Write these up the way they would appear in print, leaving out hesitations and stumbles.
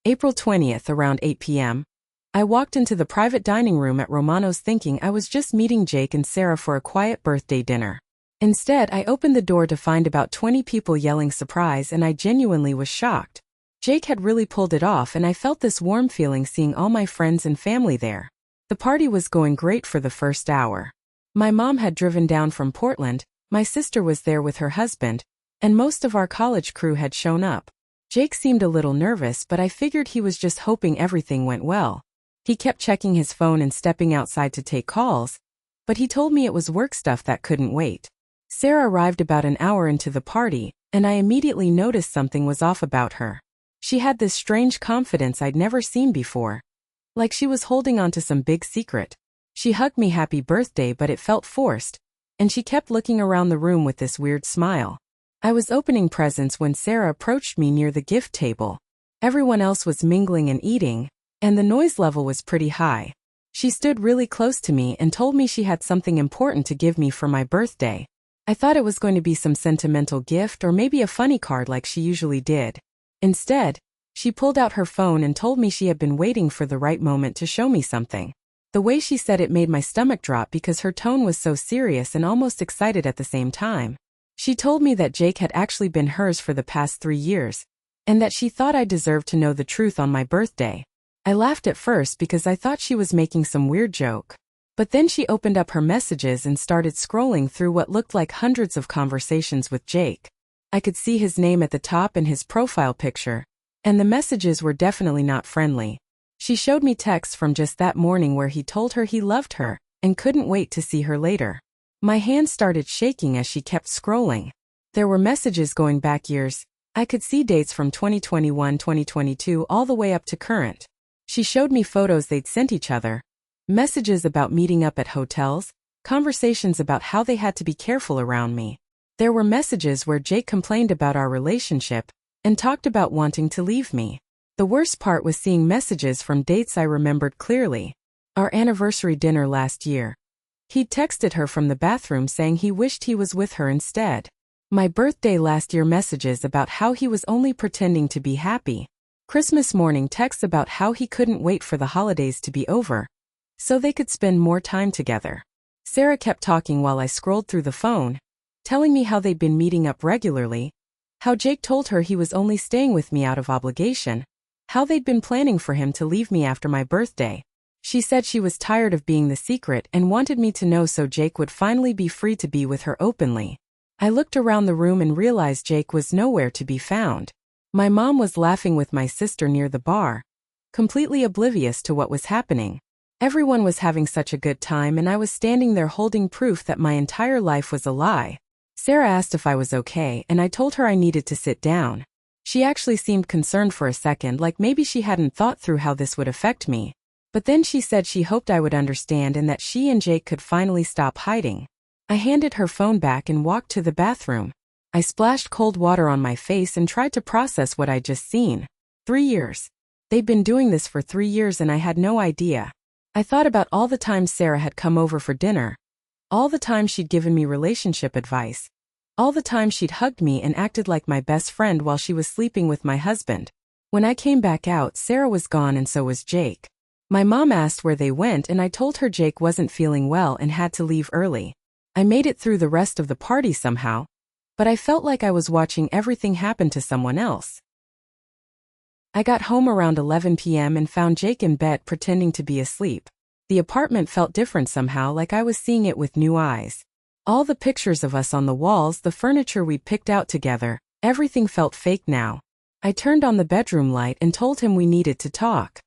April 20th, around 8 p.m. I walked into the private dining room at Romano's thinking I was just meeting Jake and Sarah for a quiet birthday dinner. Instead, I opened the door to find about 20 people yelling surprise, and I genuinely was shocked. Jake had really pulled it off, and I felt this warm feeling seeing all my friends and family there. The party was going great for the first hour. My mom had driven down from Portland, my sister was there with her husband, and most of our college crew had shown up. Jake seemed a little nervous, but I figured he was just hoping everything went well. He kept checking his phone and stepping outside to take calls, but he told me it was work stuff that couldn't wait. Sarah arrived about an hour into the party, and I immediately noticed something was off about her. She had this strange confidence I'd never seen before, like she was holding on to some big secret. She hugged me happy birthday, but it felt forced, and she kept looking around the room with this weird smile. I was opening presents when Sarah approached me near the gift table. Everyone else was mingling and eating, and the noise level was pretty high. She stood really close to me and told me she had something important to give me for my birthday. I thought it was going to be some sentimental gift or maybe a funny card like she usually did. Instead, she pulled out her phone and told me she had been waiting for the right moment to show me something. The way she said it made my stomach drop because her tone was so serious and almost excited at the same time. She told me that Jake had actually been hers for the past 3 years, and that she thought I deserved to know the truth on my birthday. I laughed at first because I thought she was making some weird joke. But then she opened up her messages and started scrolling through what looked like hundreds of conversations with Jake. I could see his name at the top and his profile picture, and the messages were definitely not friendly. She showed me texts from just that morning where he told her he loved her and couldn't wait to see her later. My hand started shaking as she kept scrolling. There were messages going back years. I could see dates from 2021, 2022 all the way up to current. She showed me photos they'd sent each other, messages about meeting up at hotels, conversations about how they had to be careful around me. There were messages where Jake complained about our relationship and talked about wanting to leave me. The worst part was seeing messages from dates I remembered clearly. Our anniversary dinner last year. He'd texted her from the bathroom saying he wished he was with her instead. My birthday last year, messages about how he was only pretending to be happy. Christmas morning texts about how he couldn't wait for the holidays to be over, so they could spend more time together. Sarah kept talking while I scrolled through the phone, telling me how they'd been meeting up regularly, how Jake told her he was only staying with me out of obligation, how they'd been planning for him to leave me after my birthday. She said she was tired of being the secret and wanted me to know so Jake would finally be free to be with her openly. I looked around the room and realized Jake was nowhere to be found. My mom was laughing with my sister near the bar, completely oblivious to what was happening. Everyone was having such a good time, and I was standing there holding proof that my entire life was a lie. Sarah asked if I was okay, and I told her I needed to sit down. She actually seemed concerned for a second, like maybe she hadn't thought through how this would affect me. But then she said she hoped I would understand and that she and Jake could finally stop hiding. I handed her phone back and walked to the bathroom. I splashed cold water on my face and tried to process what I'd just seen. 3 years. They'd been doing this for 3 years and I had no idea. I thought about all the times Sarah had come over for dinner, all the times she'd given me relationship advice, all the times she'd hugged me and acted like my best friend while she was sleeping with my husband. When I came back out, Sarah was gone and so was Jake. My mom asked where they went and I told her Jake wasn't feeling well and had to leave early. I made it through the rest of the party somehow, but I felt like I was watching everything happen to someone else. I got home around 11 p.m. and found Jake in bed pretending to be asleep. The apartment felt different somehow, like I was seeing it with new eyes. All the pictures of us on the walls, the furniture we picked out together, everything felt fake now. I turned on the bedroom light and told him we needed to talk.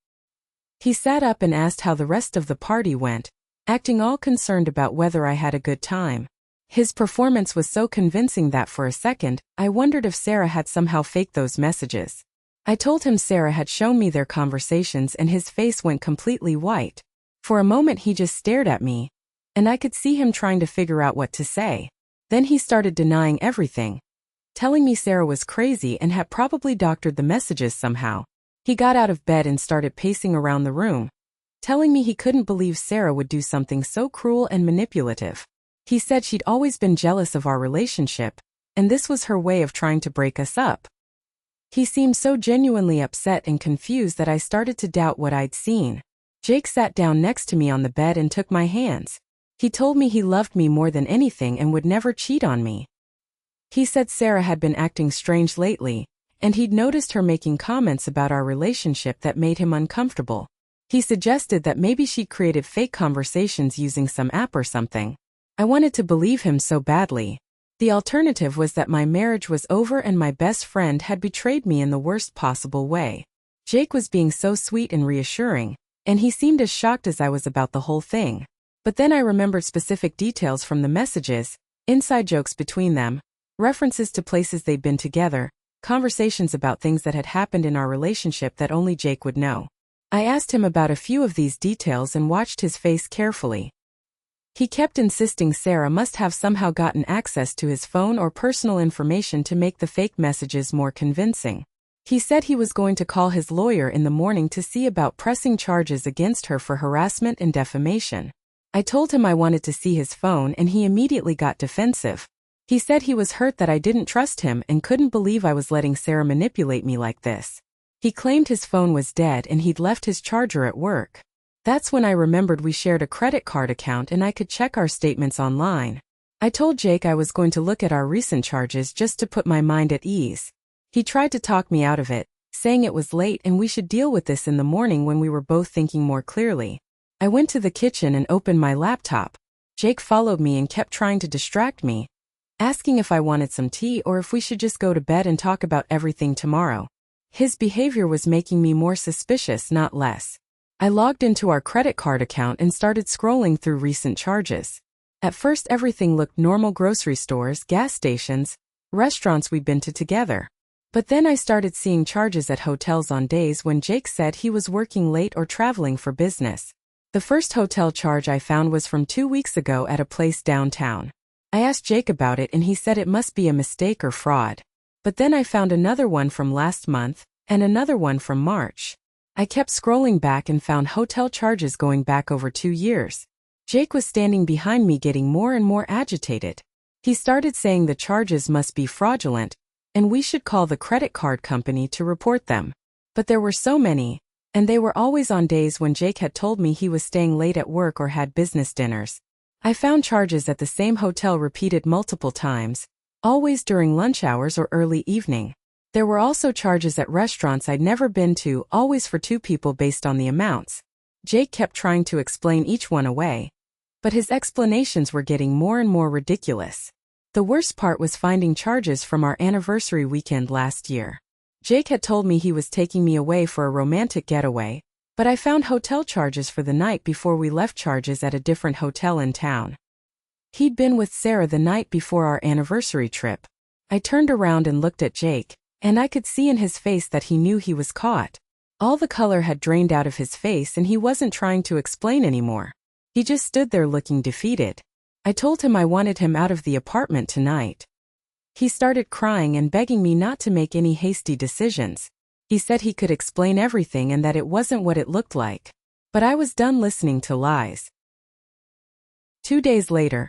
He sat up and asked how the rest of the party went, acting all concerned about whether I had a good time. His performance was so convincing that for a second, I wondered if Sarah had somehow faked those messages. I told him Sarah had shown me their conversations and his face went completely white. For a moment he just stared at me, and I could see him trying to figure out what to say. Then he started denying everything, telling me Sarah was crazy and had probably doctored the messages somehow. He got out of bed and started pacing around the room, telling me he couldn't believe Sarah would do something so cruel and manipulative. He said she'd always been jealous of our relationship, and this was her way of trying to break us up. He seemed so genuinely upset and confused that I started to doubt what I'd seen. Jake sat down next to me on the bed and took my hands. He told me he loved me more than anything and would never cheat on me. He said Sarah had been acting strange lately, and he'd noticed her making comments about our relationship that made him uncomfortable. He suggested that maybe she created fake conversations using some app or something. I wanted to believe him so badly. The alternative was that my marriage was over and my best friend had betrayed me in the worst possible way. Jake was being so sweet and reassuring, and he seemed as shocked as I was about the whole thing. But then I remembered specific details from the messages, inside jokes between them, references to places they'd been together, conversations about things that had happened in our relationship that only Jake would know. I asked him about a few of these details and watched his face carefully. He kept insisting Sarah must have somehow gotten access to his phone or personal information to make the fake messages more convincing. He said he was going to call his lawyer in the morning to see about pressing charges against her for harassment and defamation. I told him I wanted to see his phone and he immediately got defensive. He said he was hurt that I didn't trust him and couldn't believe I was letting Sarah manipulate me like this. He claimed his phone was dead and he'd left his charger at work. That's when I remembered we shared a credit card account and I could check our statements online. I told Jake I was going to look at our recent charges just to put my mind at ease. He tried to talk me out of it, saying it was late and we should deal with this in the morning when we were both thinking more clearly. I went to the kitchen and opened my laptop. Jake followed me and kept trying to distract me, asking if I wanted some tea or if we should just go to bed and talk about everything tomorrow. His behavior was making me more suspicious, not less. I logged into our credit card account and started scrolling through recent charges. At first everything looked normal: grocery stores, gas stations, restaurants we'd been to together. But then I started seeing charges at hotels on days when Jake said he was working late or traveling for business. The first hotel charge I found was from 2 weeks ago at a place downtown. I asked Jake about it and he said it must be a mistake or fraud. But then I found another one from last month, and another one from March. I kept scrolling back and found hotel charges going back over 2 years. Jake was standing behind me getting more and more agitated. He started saying the charges must be fraudulent, and we should call the credit card company to report them. But there were so many, and they were always on days when Jake had told me he was staying late at work or had business dinners. I found charges at the same hotel repeated multiple times, always during lunch hours or early evening. There were also charges at restaurants I'd never been to, always for 2 people based on the amounts. Jake kept trying to explain each one away, but his explanations were getting more and more ridiculous. The worst part was finding charges from our anniversary weekend last year. Jake had told me he was taking me away for a romantic getaway, but I found hotel charges for the night before we left, charges at a different hotel in town. He'd been with Sarah the night before our anniversary trip. I turned around and looked at Jake, and I could see in his face that he knew he was caught. All the color had drained out of his face and he wasn't trying to explain anymore. He just stood there looking defeated. I told him I wanted him out of the apartment tonight. He started crying and begging me not to make any hasty decisions. He said he could explain everything and that it wasn't what it looked like. But I was done listening to lies. 2 days later,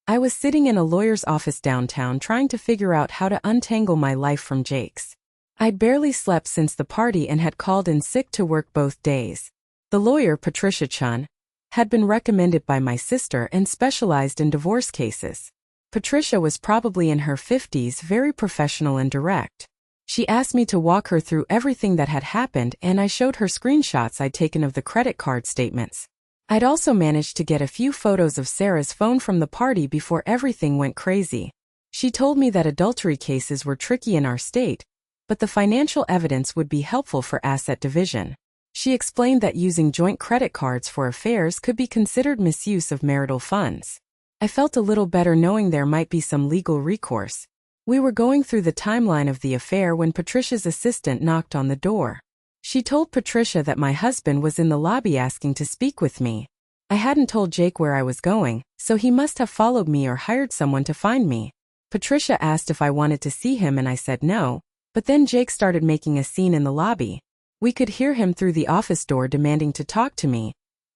I was sitting in a lawyer's office downtown trying to figure out how to untangle my life from Jake's. I'd barely slept since the party and had called in sick to work both days. The lawyer, Patricia Chun, had been recommended by my sister and specialized in divorce cases. Patricia was probably in her 50s, very professional and direct. She asked me to walk her through everything that had happened, and I showed her screenshots I'd taken of the credit card statements. I'd also managed to get a few photos of Sarah's phone from the party before everything went crazy. She told me that adultery cases were tricky in our state, but the financial evidence would be helpful for asset division. She explained that using joint credit cards for affairs could be considered misuse of marital funds. I felt a little better knowing there might be some legal recourse. We were going through the timeline of the affair when Patricia's assistant knocked on the door. She told Patricia that my husband was in the lobby asking to speak with me. I hadn't told Jake where I was going, so he must have followed me or hired someone to find me. Patricia asked if I wanted to see him and I said no, but then Jake started making a scene in the lobby. We could hear him through the office door demanding to talk to me,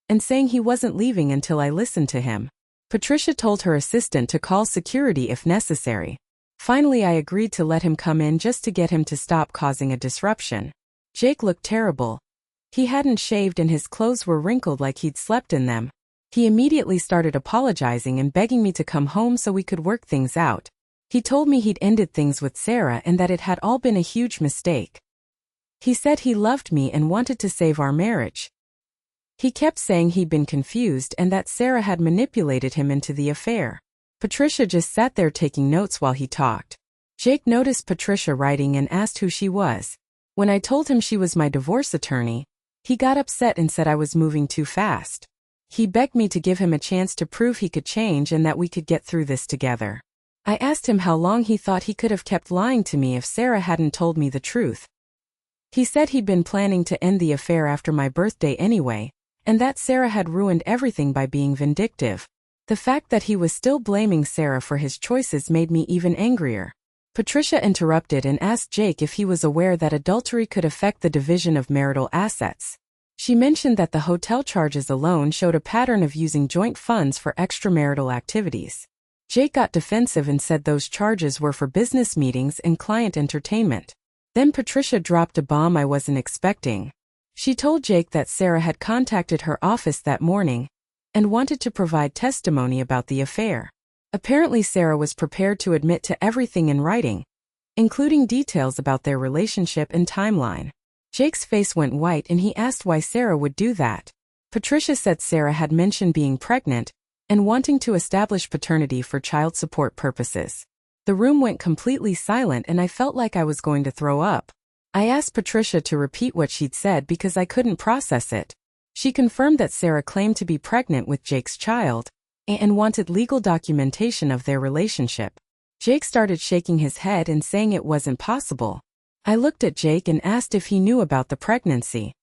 and saying he wasn't leaving until I listened to him. Patricia told her assistant to call security if necessary. Finally, I agreed to let him come in just to get him to stop causing a disruption. Jake looked terrible. He hadn't shaved and his clothes were wrinkled like he'd slept in them. He immediately started apologizing and begging me to come home so we could work things out. He told me he'd ended things with Sarah and that it had all been a huge mistake. He said he loved me and wanted to save our marriage. He kept saying he'd been confused and that Sarah had manipulated him into the affair. Patricia just sat there taking notes while he talked. Jake noticed Patricia writing and asked who she was. When I told him she was my divorce attorney, he got upset and said I was moving too fast. He begged me to give him a chance to prove he could change and that we could get through this together. I asked him how long he thought he could have kept lying to me if Sarah hadn't told me the truth. He said he'd been planning to end the affair after my birthday anyway, and that Sarah had ruined everything by being vindictive. The fact that he was still blaming Sarah for his choices made me even angrier. Patricia interrupted and asked Jake if he was aware that adultery could affect the division of marital assets. She mentioned that the hotel charges alone showed a pattern of using joint funds for extramarital activities. Jake got defensive and said those charges were for business meetings and client entertainment. Then Patricia dropped a bomb I wasn't expecting. She told Jake that Sarah had contacted her office that morning and wanted to provide testimony about the affair. Apparently Sarah was prepared to admit to everything in writing, including details about their relationship and timeline. Jake's face went white and he asked why Sarah would do that. Patricia said Sarah had mentioned being pregnant and wanting to establish paternity for child support purposes. The room went completely silent and I felt like I was going to throw up. I asked Patricia to repeat what she'd said because I couldn't process it. She confirmed that Sarah claimed to be pregnant with Jake's child and wanted legal documentation of their relationship. Jake started shaking his head and saying it wasn't possible. I looked at Jake and asked if he knew about the pregnancy.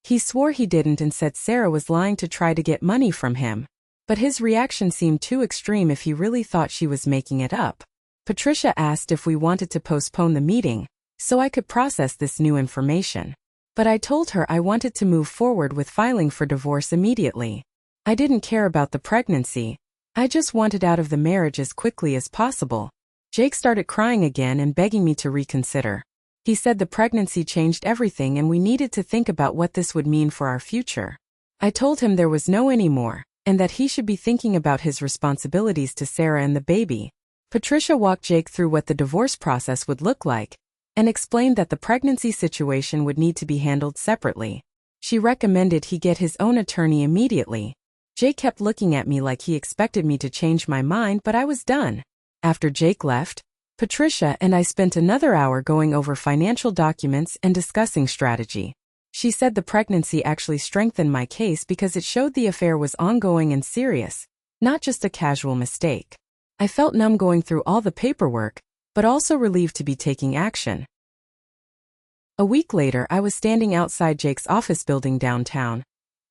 He swore he didn't and said Sarah was lying to try to get money from him. But his reaction seemed too extreme if he really thought she was making it up. Patricia asked if we wanted to postpone the meeting so I could process this new information. But I told her I wanted to move forward with filing for divorce immediately. I didn't care about the pregnancy. I just wanted out of the marriage as quickly as possible. Jake started crying again and begging me to reconsider. He said the pregnancy changed everything and we needed to think about what this would mean for our future. I told him there was no anymore, and that he should be thinking about his responsibilities to Sarah and the baby. Patricia walked Jake through what the divorce process would look like, and explained that the pregnancy situation would need to be handled separately. She recommended he get his own attorney immediately. Jake kept looking at me like he expected me to change my mind, but I was done. After Jake left, Patricia and I spent another hour going over financial documents and discussing strategy. She said the pregnancy actually strengthened my case because it showed the affair was ongoing and serious, not just a casual mistake. I felt numb going through all the paperwork, but also relieved to be taking action. A week later, I was standing outside Jake's office building downtown,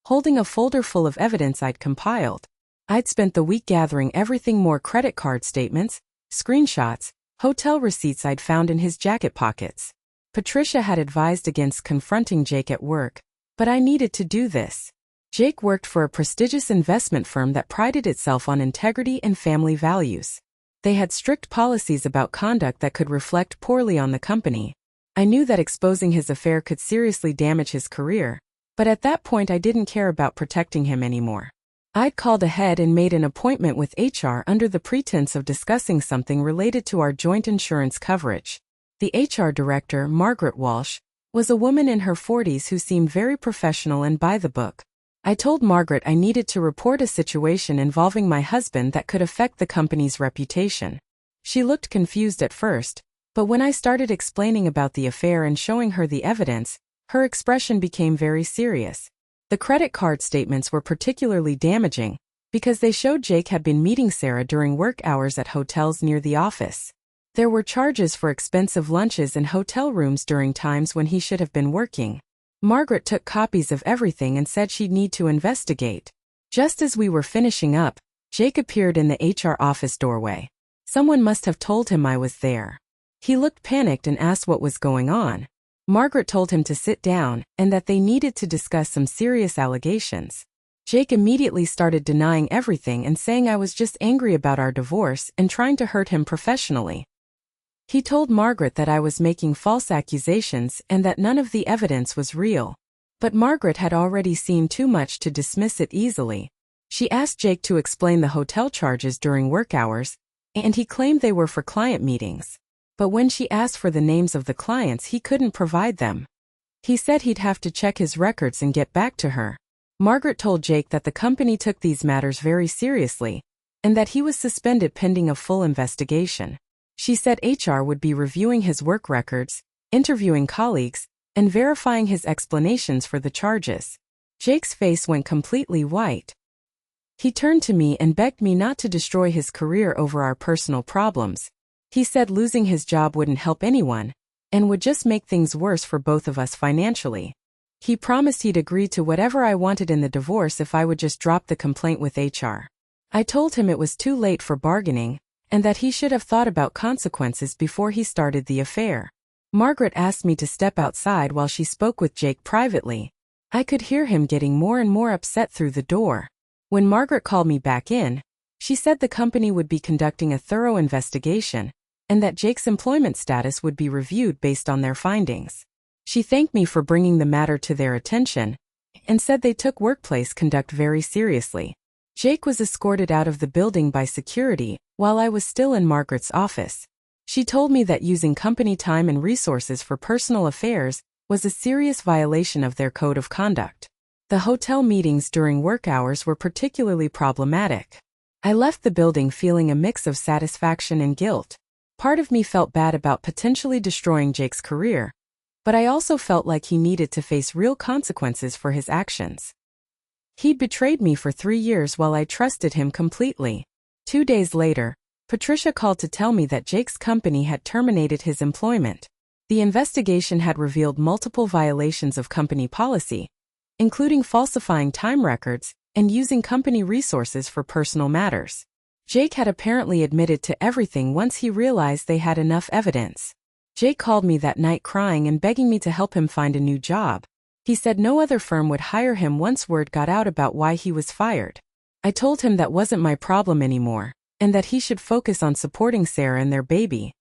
holding a folder full of evidence I'd compiled. I'd spent the week gathering everything: more credit card statements, screenshots, hotel receipts I'd found in his jacket pockets. Patricia had advised against confronting Jake at work, but I needed to do this. Jake worked for a prestigious investment firm that prided itself on integrity and family values. They had strict policies about conduct that could reflect poorly on the company. I knew that exposing his affair could seriously damage his career, but at that point I didn't care about protecting him anymore. I'd called ahead and made an appointment with HR under the pretense of discussing something related to our joint insurance coverage. The HR director, Margaret Walsh, was a woman in her 40s who seemed very professional and by the book. I told Margaret I needed to report a situation involving my husband that could affect the company's reputation. She looked confused at first, but when I started explaining about the affair and showing her the evidence, her expression became very serious. The credit card statements were particularly damaging because they showed Jake had been meeting Sarah during work hours at hotels near the office. There were charges for expensive lunches and hotel rooms during times when he should have been working. Margaret took copies of everything and said she'd need to investigate. Just as we were finishing up, Jake appeared in the HR office doorway. Someone must have told him I was there. He looked panicked and asked what was going on. Margaret told him to sit down and that they needed to discuss some serious allegations. Jake immediately started denying everything and saying I was just angry about our divorce and trying to hurt him professionally. He told Margaret that I was making false accusations and that none of the evidence was real. But Margaret had already seen too much to dismiss it easily. She asked Jake to explain the hotel charges during work hours, and he claimed they were for client meetings. But when she asked for the names of the clients, he couldn't provide them. He said he'd have to check his records and get back to her. Margaret told Jake that the company took these matters very seriously, and that he was suspended pending a full investigation. She said HR would be reviewing his work records, interviewing colleagues, and verifying his explanations for the charges. Jake's face went completely white. He turned to me and begged me not to destroy his career over our personal problems. He said losing his job wouldn't help anyone, and would just make things worse for both of us financially. He promised he'd agree to whatever I wanted in the divorce if I would just drop the complaint with HR. I told him it was too late for bargaining, and that he should have thought about consequences before he started the affair. Margaret asked me to step outside while she spoke with Jake privately. I could hear him getting more and more upset through the door. When Margaret called me back in, she said the company would be conducting a thorough investigation, and that Jake's employment status would be reviewed based on their findings. She thanked me for bringing the matter to their attention, and said they took workplace conduct very seriously. Jake was escorted out of the building by security, while I was still in Margaret's office. She told me that using company time and resources for personal affairs was a serious violation of their code of conduct. The hotel meetings during work hours were particularly problematic. I left the building feeling a mix of satisfaction and guilt. Part of me felt bad about potentially destroying Jake's career, but I also felt like he needed to face real consequences for his actions. He'd betrayed me for 3 years while I trusted him completely. 2 days later, Patricia called to tell me that Jake's company had terminated his employment. The investigation had revealed multiple violations of company policy, including falsifying time records and using company resources for personal matters. Jake had apparently admitted to everything once he realized they had enough evidence. Jake called me that night crying and begging me to help him find a new job. He said no other firm would hire him once word got out about why he was fired. I told him that wasn't my problem anymore, and that he should focus on supporting Sarah and their baby.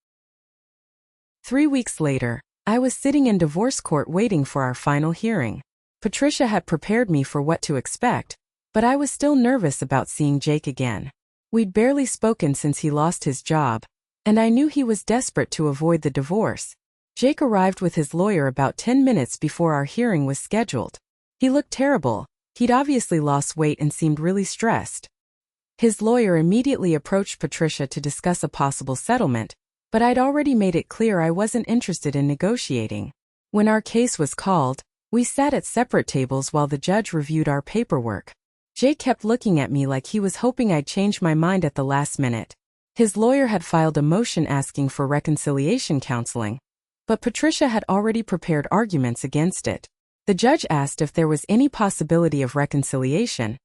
3 weeks later, I was sitting in divorce court waiting for our final hearing. Patricia had prepared me for what to expect, but I was still nervous about seeing Jake again. We'd barely spoken since he lost his job, and I knew he was desperate to avoid the divorce. Jake arrived with his lawyer about 10 minutes before our hearing was scheduled. He looked terrible. He'd obviously lost weight and seemed really stressed. His lawyer immediately approached Patricia to discuss a possible settlement, but I'd already made it clear I wasn't interested in negotiating. When our case was called, we sat at separate tables while the judge reviewed our paperwork. Jake kept looking at me like he was hoping I'd change my mind at the last minute. His lawyer had filed a motion asking for reconciliation counseling, but Patricia had already prepared arguments against it. The judge asked if there was any possibility of reconciliation,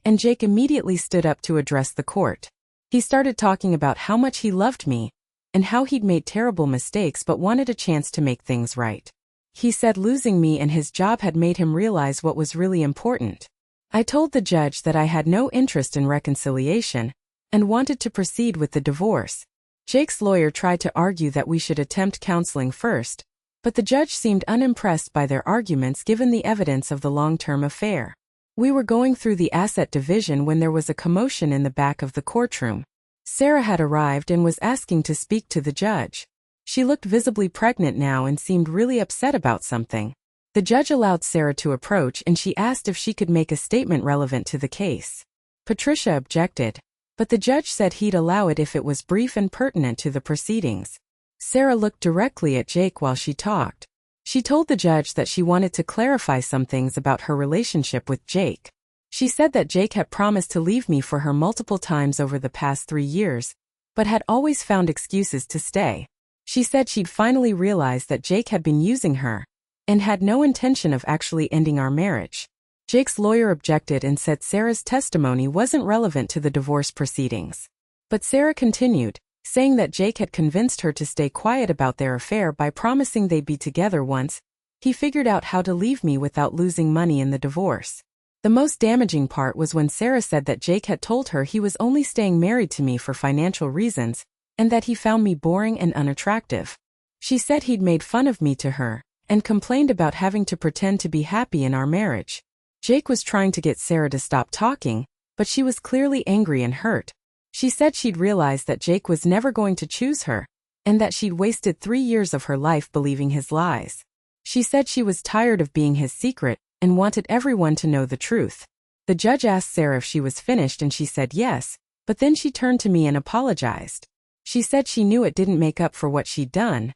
and Jake immediately stood up to address the court. He started talking about how much he loved me, and how he'd made terrible mistakes but wanted a chance to make things right. He said losing me and his job had made him realize what was really important. I told the judge that I had no interest in reconciliation, and wanted to proceed with the divorce. Jake's lawyer tried to argue that we should attempt counseling first, but the judge seemed unimpressed by their arguments given the evidence of the long-term affair. We were going through the asset division when there was a commotion in the back of the courtroom. Sarah had arrived and was asking to speak to the judge. She looked visibly pregnant now and seemed really upset about something. The judge allowed Sarah to approach and she asked if she could make a statement relevant to the case. Patricia objected, but the judge said he'd allow it if it was brief and pertinent to the proceedings. Sarah looked directly at Jake while she talked. She told the judge that she wanted to clarify some things about her relationship with Jake. She said that Jake had promised to leave me for her multiple times over the past 3 years, but had always found excuses to stay. She said she'd finally realized that Jake had been using her, and had no intention of actually ending our marriage. Jake's lawyer objected and said Sarah's testimony wasn't relevant to the divorce proceedings. But Sarah continued, saying that Jake had convinced her to stay quiet about their affair by promising they'd be together once he figured out how to leave me without losing money in the divorce. The most damaging part was when Sarah said that Jake had told her he was only staying married to me for financial reasons, and that he found me boring and unattractive. She said he'd made fun of me to her, and complained about having to pretend to be happy in our marriage. Jake was trying to get Sarah to stop talking, but she was clearly angry and hurt. She said she'd realized that Jake was never going to choose her, and that she'd wasted 3 years of her life believing his lies. She said she was tired of being his secret, and wanted everyone to know the truth. The judge asked Sarah if she was finished and she said yes, but then she turned to me and apologized. She said she knew it didn't make up for what she'd done,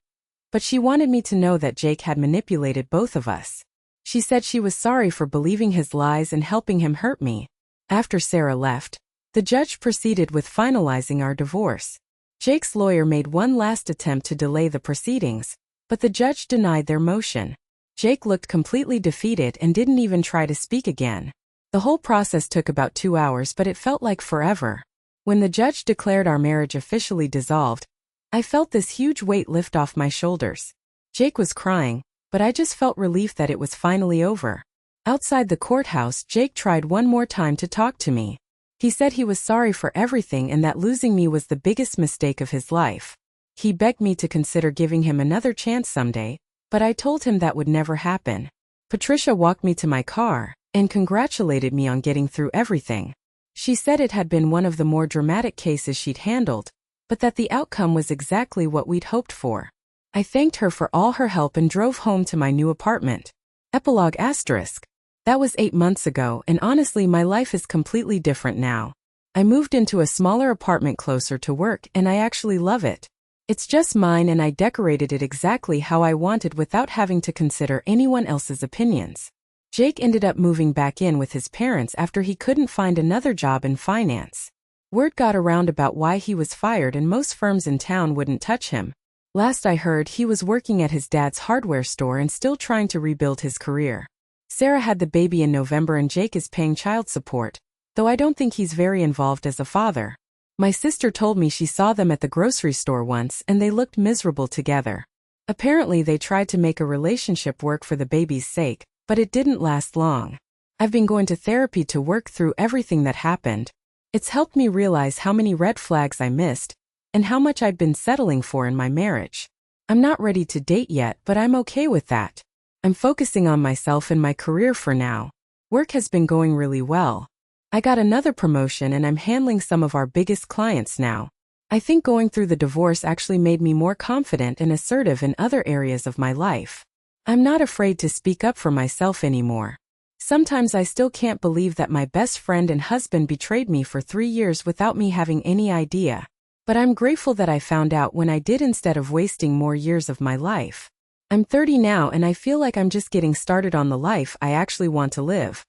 but she wanted me to know that Jake had manipulated both of us. She said she was sorry for believing his lies and helping him hurt me. After Sarah left, the judge proceeded with finalizing our divorce. Jake's lawyer made one last attempt to delay the proceedings, but the judge denied their motion. Jake looked completely defeated and didn't even try to speak again. The whole process took about 2 hours, but it felt like forever. When the judge declared our marriage officially dissolved, I felt this huge weight lift off my shoulders. Jake was crying, but I just felt relief that it was finally over. Outside the courthouse, Jake tried one more time to talk to me. He said he was sorry for everything and that losing me was the biggest mistake of his life. He begged me to consider giving him another chance someday, but I told him that would never happen. Patricia walked me to my car and congratulated me on getting through everything. She said it had been one of the more dramatic cases she'd handled, but that the outcome was exactly what we'd hoped for. I thanked her for all her help and drove home to my new apartment. Epilogue *. That was 8 months ago, and honestly my life is completely different now. I moved into a smaller apartment closer to work and I actually love it. It's just mine and I decorated it exactly how I wanted without having to consider anyone else's opinions. Jake ended up moving back in with his parents after he couldn't find another job in finance. Word got around about why he was fired and most firms in town wouldn't touch him. Last I heard, he was working at his dad's hardware store and still trying to rebuild his career. Sarah had the baby in November and Jake is paying child support, though I don't think he's very involved as a father. My sister told me she saw them at the grocery store once and they looked miserable together. Apparently they tried to make a relationship work for the baby's sake, but it didn't last long. I've been going to therapy to work through everything that happened. It's helped me realize how many red flags I missed, and how much I'd been settling for in my marriage. I'm not ready to date yet, but I'm okay with that. I'm focusing on myself and my career for now. Work has been going really well. I got another promotion and I'm handling some of our biggest clients now. I think going through the divorce actually made me more confident and assertive in other areas of my life. I'm not afraid to speak up for myself anymore. Sometimes I still can't believe that my best friend and husband betrayed me for 3 years without me having any idea. But I'm grateful that I found out when I did instead of wasting more years of my life. I'm 30 now and I feel like I'm just getting started on the life I actually want to live.